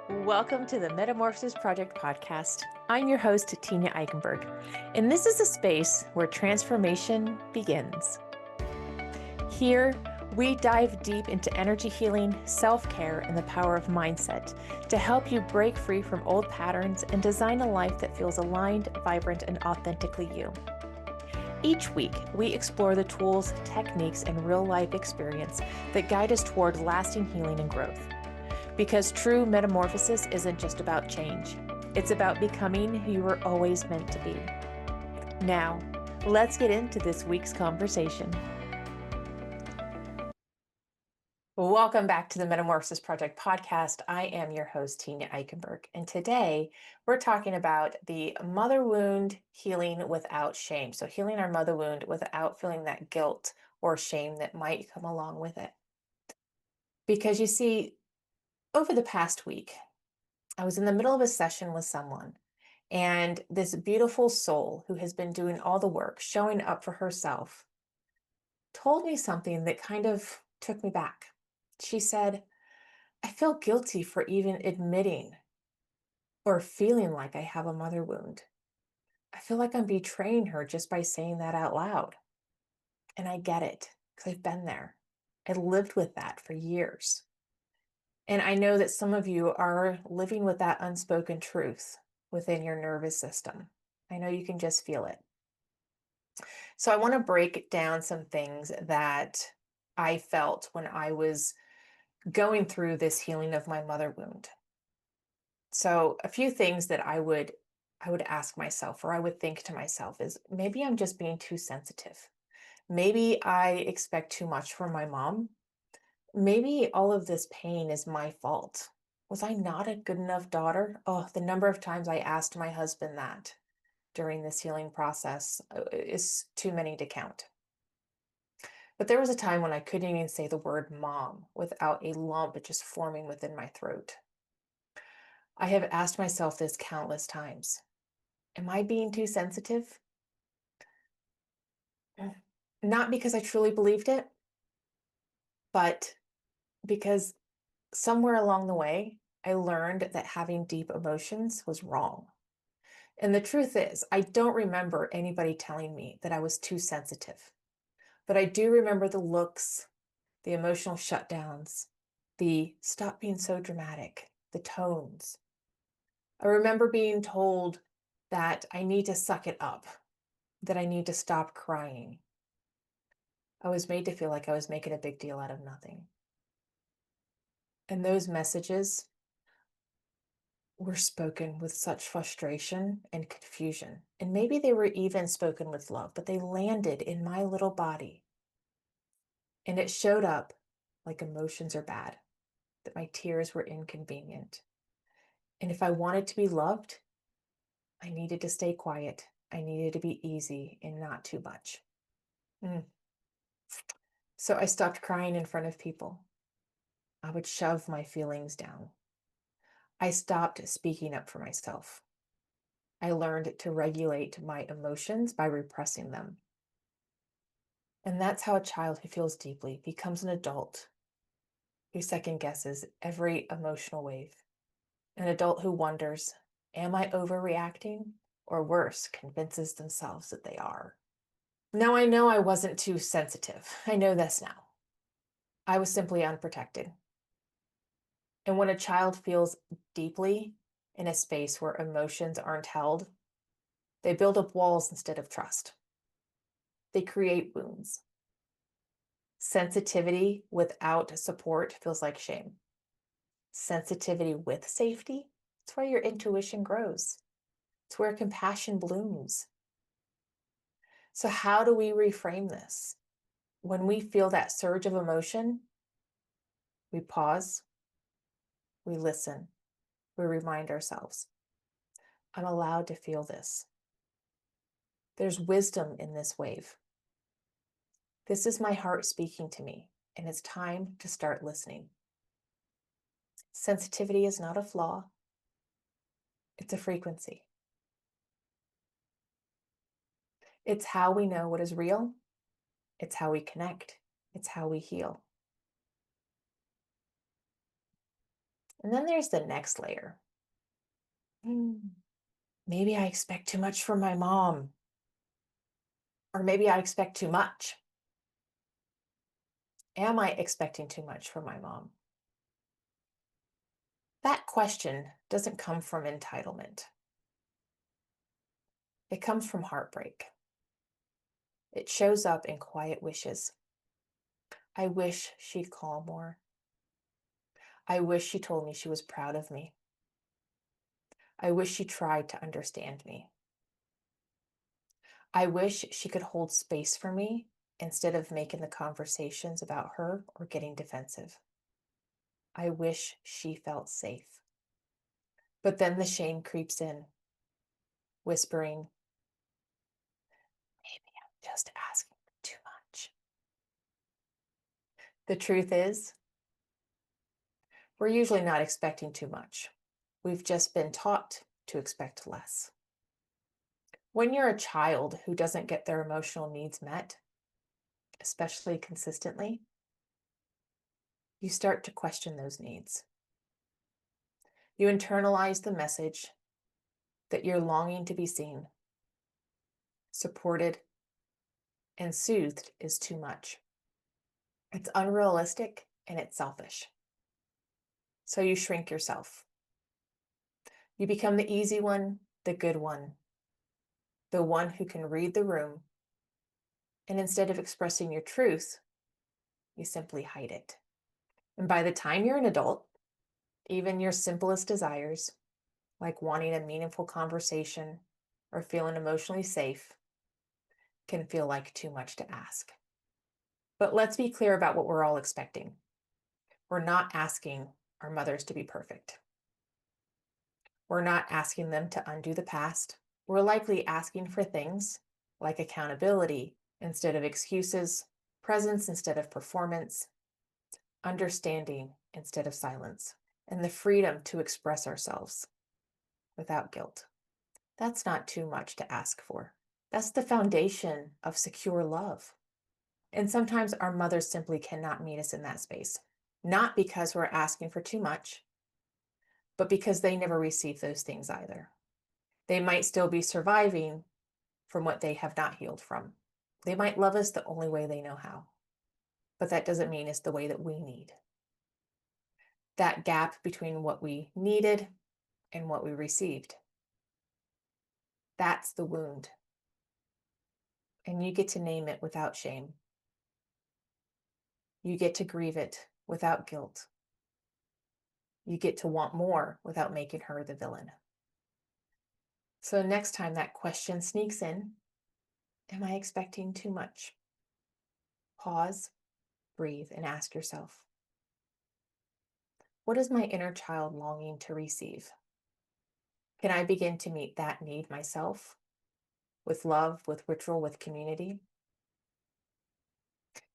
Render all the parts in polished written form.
Welcome to the Metamorphosis Project podcast. I'm your host, Tenya Eickenberg, and this is a space where transformation begins. Here, we dive deep into energy healing, self-care, and the power of mindset to help you break free from old patterns and design a life that feels aligned, vibrant, and authentically you. Each week, we explore the tools, techniques, and real-life experience that guide us toward lasting healing and growth. Because true metamorphosis isn't just about change. It's about becoming who you were always meant to be. Now, let's get into this week's conversation. Welcome back to the Metamorphosis Project podcast. I am your host, Tenya Eickenberg, and today we're talking about the mother wound healing without shame. So healing our mother wound without feeling that guilt or shame that might come along with it. Because you see, over the past week, I was in the middle of a session with someone, and this beautiful soul who has been doing all the work, showing up for herself, told me something that kind of took me back. She said, I feel guilty for even admitting or feeling like I have a mother wound. I feel like I'm betraying her just by saying that out loud. And I get it, because I've been there. I lived with that for years. And I know that some of you are living with that unspoken truth within your nervous system. I know you can just feel it. So I want to break down some things that I felt when I was going through this healing of my mother wound. So a few things that I would ask myself, or I would think to myself, is maybe I'm just being too sensitive. Maybe I expect too much from my mom. Maybe all of this pain is my fault. Was I not a good enough daughter? Oh, the number of times I asked my husband that during this healing process is too many to count. But there was a time when I couldn't even say the word mom without a lump just forming within my throat. I have asked myself this countless times. Am I being too sensitive? Not because I truly believed it, but because somewhere along the way, I learned that having deep emotions was wrong. And the truth is, I don't remember anybody telling me that I was too sensitive. But I do remember the looks, the emotional shutdowns, the stop being so dramatic, the tones. I remember being told that I need to suck it up, that I need to stop crying. I was made to feel like I was making a big deal out of nothing. And those messages were spoken with such frustration and confusion. And maybe they were even spoken with love, but they landed in my little body. And it showed up like emotions are bad, that my tears were inconvenient. And if I wanted to be loved, I needed to stay quiet. I needed to be easy and not too much. So I stopped crying in front of people. I would shove my feelings down. I stopped speaking up for myself. I learned to regulate my emotions by repressing them. And that's how a child who feels deeply becomes an adult who second guesses every emotional wave. An adult who wonders, am I overreacting? Or worse, convinces themselves that they are. Now I know I wasn't too sensitive. I know this now. I was simply unprotected. And when a child feels deeply in a space where emotions aren't held, they build up walls instead of trust. They create wounds. Sensitivity without support feels like shame. Sensitivity with safety, it's where your intuition grows. It's where compassion blooms. So how do we reframe this? When we feel that surge of emotion, we pause, we listen, we remind ourselves, I'm allowed to feel this. There's wisdom in this wave. This is my heart speaking to me, and it's time to start listening. Sensitivity is not a flaw. It's a frequency. It's how we know what is real. It's how we connect. It's how we heal. And then there's the next layer. Maybe I expect too much from my mom. Or maybe I expect too much. Am I expecting too much from my mom? That question doesn't come from entitlement. It comes from heartbreak. It shows up in quiet wishes. I wish she'd call more. I wish she told me she was proud of me. I wish she tried to understand me. I wish she could hold space for me instead of making the conversations about her or getting defensive. I wish she felt safe. But then the shame creeps in, whispering, maybe I'm just asking for too much. The truth is, we're usually not expecting too much. We've just been taught to expect less. When you're a child who doesn't get their emotional needs met, especially consistently, you start to question those needs. You internalize the message that you're longing to be seen, supported, and soothed is too much. It's unrealistic and it's selfish. So you shrink yourself. You become the easy one, the good one, the one who can read the room. And instead of expressing your truth, you simply hide it. And by the time you're an adult, even your simplest desires, like wanting a meaningful conversation or feeling emotionally safe, can feel like too much to ask. But let's be clear about what we're all expecting. We're not asking our mothers to be perfect. We're not asking them to undo the past. We're likely asking for things like accountability instead of excuses, presence instead of performance, understanding instead of silence, and the freedom to express ourselves without guilt. That's not too much to ask for. That's the foundation of secure love. And sometimes our mothers simply cannot meet us in that space, not because we're asking for too much, but because they never received those things either. They might still be surviving from what they have not healed from. They might love us the only way they know how, but that doesn't mean it's the way that we need. That gap between what we needed and what we received, that's the wound. And you get to name it without shame. You get to grieve it without guilt. You get to want more without making her the villain. So next time that question sneaks in, am I expecting too much? Pause, breathe, and ask yourself, what is my inner child longing to receive? Can I begin to meet that need myself with love, with ritual, with community?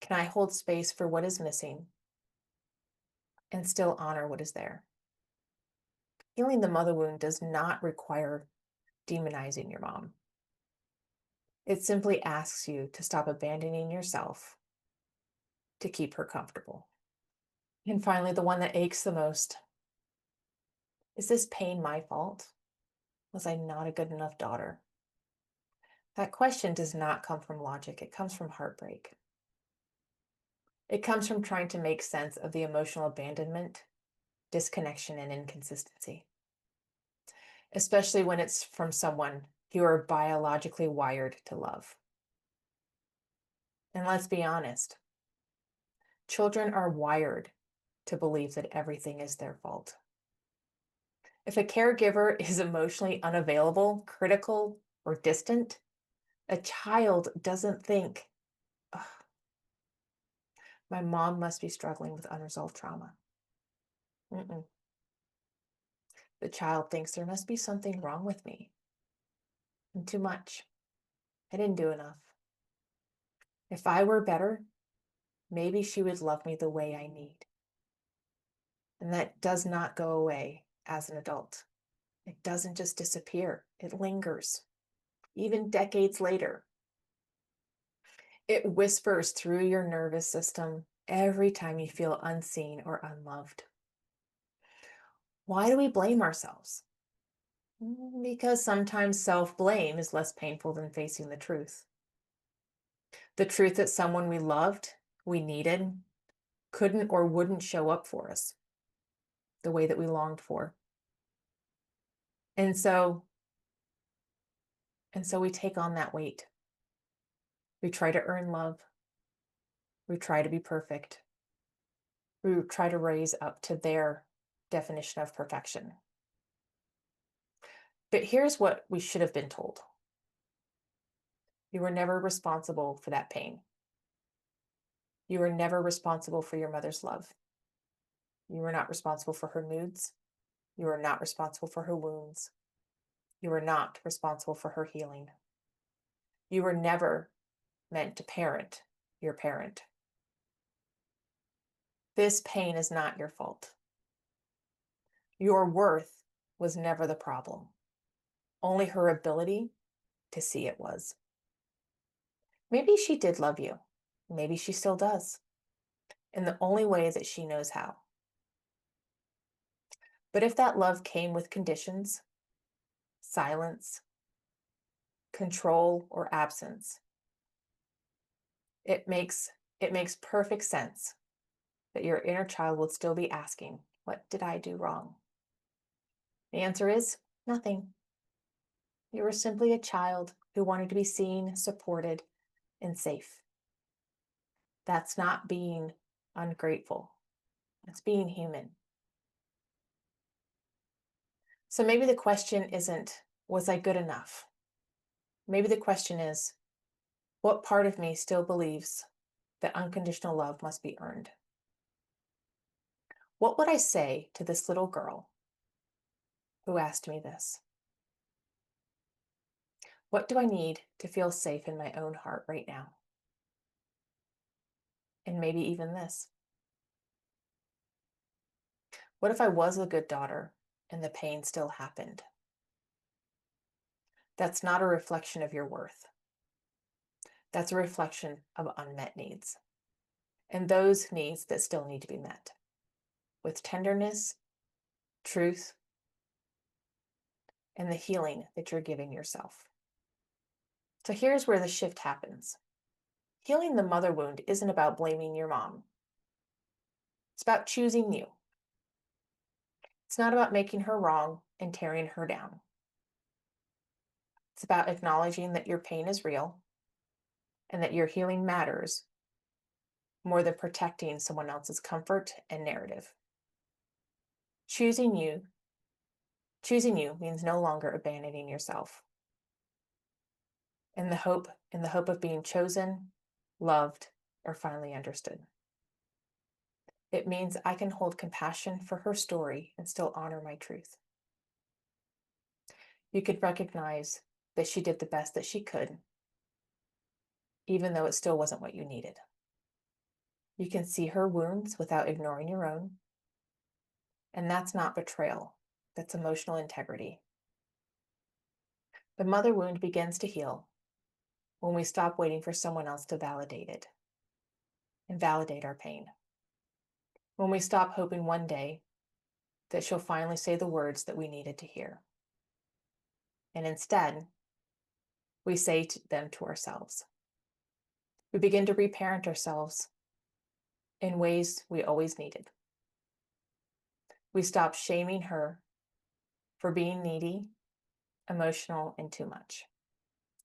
Can I hold space for what is missing and still honor what is there? Healing the mother wound does not require demonizing your mom. It simply asks you to stop abandoning yourself to keep her comfortable. And finally, the one that aches the most. Is this pain my fault? Was I not a good enough daughter? That question does not come from logic. It comes from heartbreak. It comes from trying to make sense of the emotional abandonment, disconnection, and inconsistency, especially when it's from someone you are biologically wired to love. And let's be honest, children are wired to believe that everything is their fault. If a caregiver is emotionally unavailable, critical, or distant, a child doesn't think, "Ugh, my mom must be struggling with unresolved trauma." Mm-mm. The child thinks there must be something wrong with me. I'm too much. I didn't do enough. If I were better, maybe she would love me the way I need. And that does not go away as an adult. It doesn't just disappear. It lingers, even decades later. It whispers through your nervous system every time you feel unseen or unloved. Why do we blame ourselves? Because sometimes self-blame is less painful than facing the truth. The truth that someone we loved, we needed, couldn't or wouldn't show up for us the way that we longed for. And so, we take on that weight. We try to earn love. We try to be perfect. We try to raise up to their definition of perfection. But here's what we should have been told. You were never responsible for that pain. You were never responsible for your mother's love. You were not responsible for her moods. You were not responsible for her wounds. You were not responsible for her healing. You were never meant to parent your parent. This pain is not your fault. Your worth was never the problem. Only her ability to see it was. Maybe she did love you. Maybe she still does, in the only way that she knows how. But if that love came with conditions, silence, control, or absence, it makes perfect sense that your inner child would still be asking, what did I do wrong? The answer is nothing. You were simply a child who wanted to be seen, supported, and safe. That's not being ungrateful. That's being human. So maybe the question isn't, was I good enough? Maybe the question is, what part of me still believes that unconditional love must be earned? What would I say to this little girl who asked me this? What do I need to feel safe in my own heart right now? And maybe even this. What if I was a good daughter and the pain still happened? That's not a reflection of your worth. That's a reflection of unmet needs. And those needs that still need to be met with tenderness, truth, and the healing that you're giving yourself. So here's where the shift happens. Healing the mother wound isn't about blaming your mom. It's about choosing you. It's not about making her wrong and tearing her down. It's about acknowledging that your pain is real and that your healing matters more than protecting someone else's comfort and narrative. Choosing you means no longer abandoning yourself. In the hope of being chosen, loved, or finally understood. It means I can hold compassion for her story and still honor my truth. You could recognize that she did the best that she could, even though it still wasn't what you needed. You can see her wounds without ignoring your own. And that's not betrayal, that's emotional integrity. The mother wound begins to heal when we stop waiting for someone else to validate it and validate our pain. When we stop hoping one day that she'll finally say the words that we needed to hear. And instead, we say them to ourselves. We begin to reparent ourselves in ways we always needed. We stop shaming her for being needy, emotional, and too much.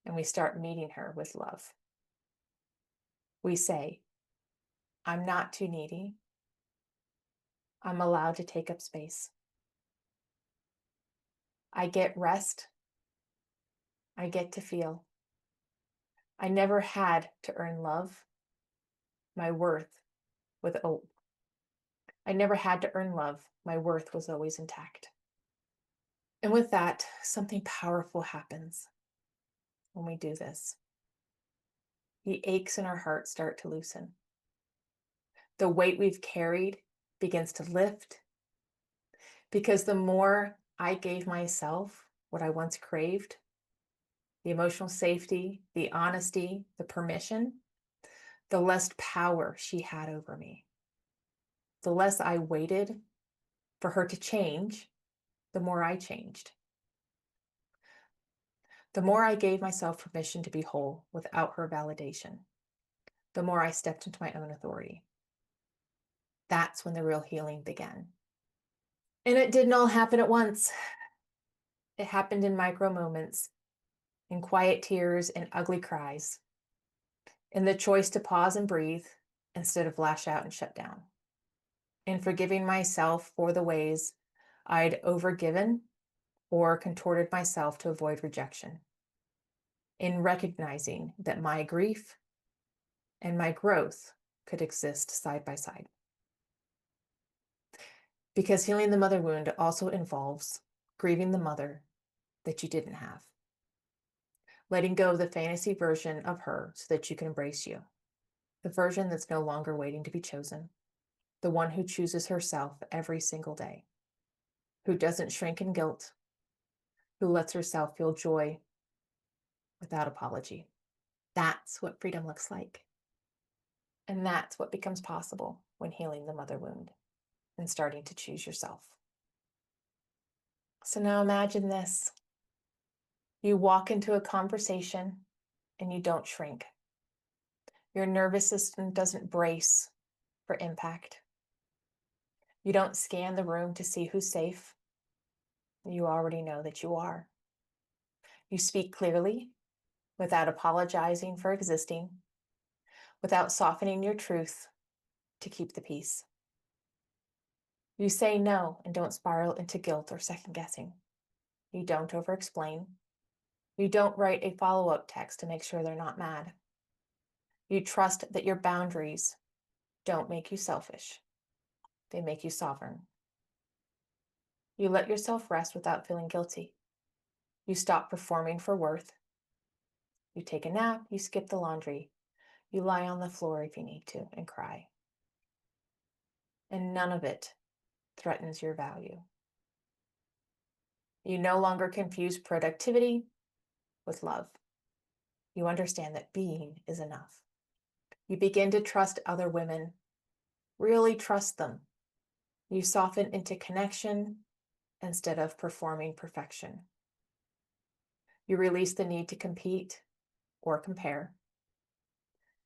And we start meeting her with love. We say, I'm not too needy. I'm allowed to take up space. I get rest. I get to feel. I never had to earn love. My worth I never had to earn love. My worth was always intact. And with that, something powerful happens when we do this. The aches in our heart start to loosen. The weight we've carried begins to lift, because the more I gave myself what I once craved, the emotional safety, the honesty, the permission, the less power she had over me. The less I waited for her to change the more I changed. The more I gave myself permission to be whole without her validation, the more I stepped into my own authority. That's when the real healing began. And it didn't all happen at once. It happened in micro moments, in quiet tears and ugly cries, in the choice to pause and breathe instead of lash out and shut down, in forgiving myself for the ways I'd overgiven or contorted myself to avoid rejection, in recognizing that my grief and my growth could exist side by side. Because healing the mother wound also involves grieving the mother that you didn't have, letting go of the fantasy version of her so that you can embrace you, the version that's no longer waiting to be chosen, the one who chooses herself every single day, who doesn't shrink in guilt, who lets herself feel joy without apology. That's what freedom looks like. And that's what becomes possible when healing the mother wound and starting to choose yourself. So now imagine this. You walk into a conversation and you don't shrink. Your nervous system doesn't brace for impact. You don't scan the room to see who's safe. You already know that you are. You speak clearly without apologizing for existing, without softening your truth to keep the peace. You say no and don't spiral into guilt or second guessing. You don't over-explain. You don't write a follow-up text to make sure they're not mad. You trust that your boundaries don't make you selfish. They make you sovereign. You let yourself rest without feeling guilty. You stop performing for worth. You take a nap, you skip the laundry. You lie on the floor if you need to and cry. And none of it threatens your value. You no longer confuse productivity with love. You understand that being is enough. You begin to trust other women, really trust them. You soften into connection instead of performing perfection. You release the need to compete or compare.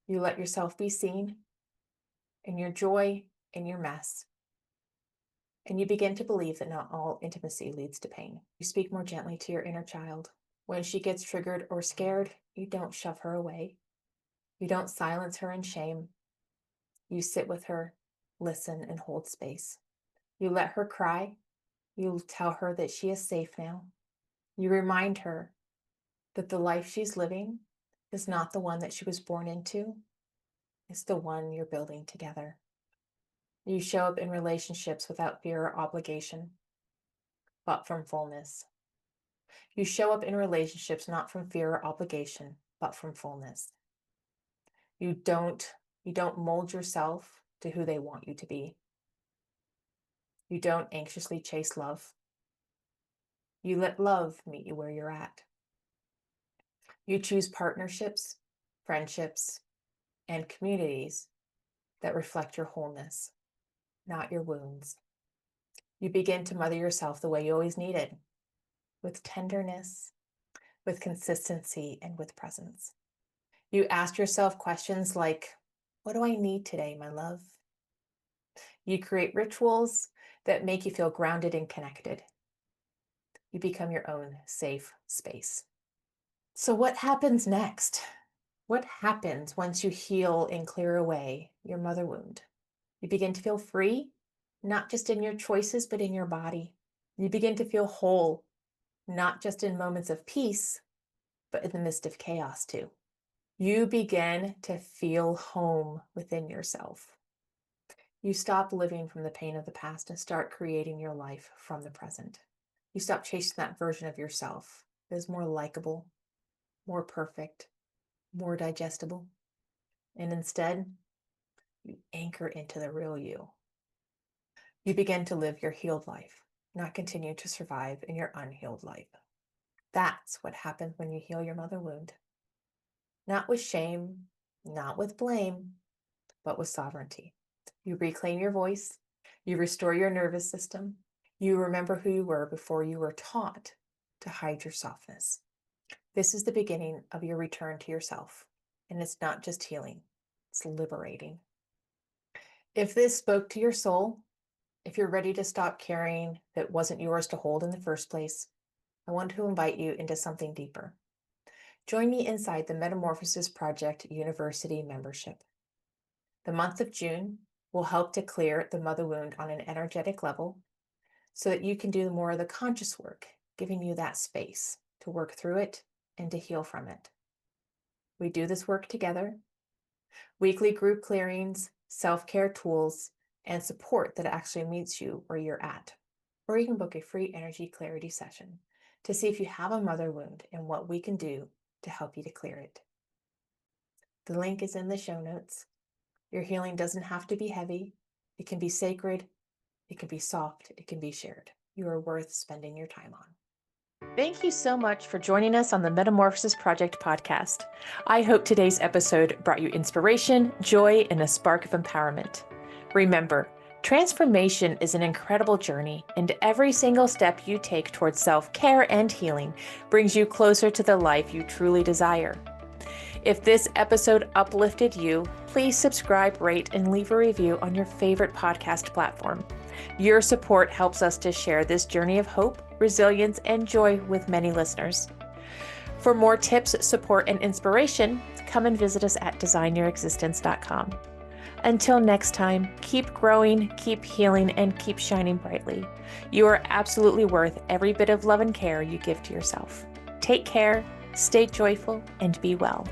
You let yourself be seen in your joy, in your mess. And you begin to believe that not all intimacy leads to pain. You speak more gently to your inner child. When she gets triggered or scared, you don't shove her away. You don't silence her in shame. You sit with her, listen, and hold space. You let her cry. You tell her that she is safe now. You remind her that the life she's living is not the one that she was born into. It's the one you're building together. You show up in relationships without fear or obligation, but from fullness. You show up in relationships not from fear or obligation, but from fullness. You don't mold yourself to who they want you to be. You don't anxiously chase love. You let love meet you where you're at. You choose partnerships, friendships, and communities that reflect your wholeness, not your wounds. You begin to mother yourself the way you always needed, with tenderness, with consistency, and with presence. You ask yourself questions like, what do I need today, my love? You create rituals that make you feel grounded and connected. You become your own safe space. So what happens next? What happens once you heal and clear away your mother wound? You begin to feel free, not just in your choices, but in your body. You begin to feel whole, not just in moments of peace, but in the midst of chaos too. You begin to feel home within yourself. You stop living from the pain of the past and start creating your life from the present. You stop chasing that version of yourself that is more likable, more perfect, more digestible. And instead, you anchor into the real you. You begin to live your healed life, not continue to survive in your unhealed life. That's what happens when you heal your mother wound. Not with shame, not with blame, but with sovereignty. You reclaim your voice, you restore your nervous system, You remember who you were before you were taught to hide your softness. This is the beginning of your return to yourself. And it's not just healing, it's liberating. If this spoke to your soul, if you're ready to stop carrying that wasn't yours to hold in the first place, I want to invite you into something deeper. Join me inside the Metamorphosis Project University membership. The month of June will help to clear the mother wound on an energetic level so that you can do more of the conscious work, giving you that space to work through it and to heal from it. We do this work together. Weekly group clearings, self-care tools, and support that actually meets you where you're at. Or you can book a free energy clarity session to see if you have a mother wound and what we can do to help you to clear it. The link is in the show notes. Your healing doesn't have to be heavy. It can be sacred. It can be soft. It can be shared. You are worth spending your time on. Thank you so much for joining us on the Metamorphosis Project podcast. I hope today's episode brought you inspiration, joy, and a spark of empowerment. Remember, transformation is an incredible journey, and every single step you take towards self-care and healing brings you closer to the life you truly desire. If this episode uplifted you, please subscribe, rate, and leave a review on your favorite podcast platform. Your support helps us to share this journey of hope, resilience, and joy with many listeners. For more tips, support, and inspiration, come and visit us at designyourexistence.com. Until next time, keep growing, keep healing, and keep shining brightly. You are absolutely worth every bit of love and care you give to yourself. Take care, stay joyful, and be well.